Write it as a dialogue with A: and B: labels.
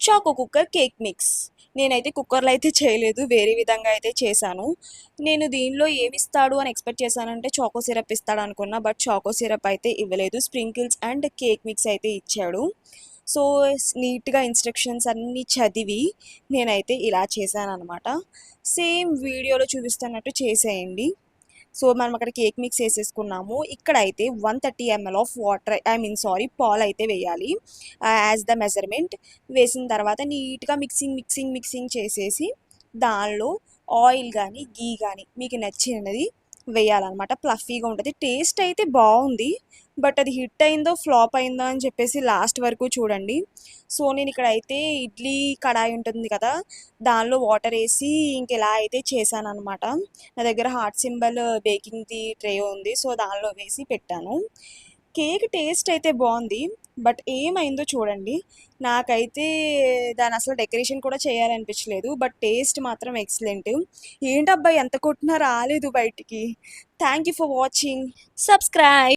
A: Choco cooker cake mix. నేనైతే కుక్కర్లో అయితే చేయలేదు, వేరే విధంగా అయితే చేశాను. నేను దీనిలో ఏమి ఇస్తాడు అని ఎక్స్పెక్ట్ చేశానంటే చాకో సిరప్ ఇస్తాడు అనుకున్నా, బట్ చాకో సిరప్ అయితే ఇవ్వలేదు. స్ప్రింకిల్స్ అండ్ కేక్ మిక్స్ అయితే ఇచ్చాడు. సో నీట్గా ఇన్స్ట్రక్షన్స్ అన్నీ చదివి నేనైతే ఇలా చేశాను అనమాట. సేమ్ వీడియోలో చూపిస్తున్నట్టు చేసేయండి. సో మనం అక్కడ కేక్ మిక్స్ వేసేసుకున్నాము. ఇక్కడైతే 130 ml ఆఫ్ వాటర్, పాలు అయితే వేయాలి యాజ్ ద మెజర్మెంట్. వేసిన తర్వాత నీట్గా మిక్సింగ్ చేసేసి దానిలో ఆయిల్ కానీ గీ కానీ మీకు నచ్చినది వేయాలన్నమాట. ప్లఫీగా ఉంటుంది. టేస్ట్ అయితే బాగుంది, బట్ అది హిట్ అయిందో ఫ్లాప్ అయిందో అని చెప్పేసి లాస్ట్ వరకు చూడండి. సో నేను ఇక్కడ అయితే ఇడ్లీ కడాయి ఉంటుంది కదా, దానిలో వాటర్ వేసి ఇంకెలా అయితే చేశాను అనమాట. నా దగ్గర హార్ట్ సింబల్ బేకింగ్ది ట్రే ఉంది, సో దానిలో వేసి పెట్టాను. కేక్ టేస్ట్ అయితే బాగుంది, బట్ ఏమైందో చూడండి. నాకైతే దాని అసలు డెకరేషన్ కూడా చేయాలనిపించలేదు, బట్ టేస్ట్ మాత్రం ఎక్సలెంట్. ఏంటబ్బాయి ఎంత కొట్టినా రాలేదు బయటికి. Thank you for watching. Subscribe.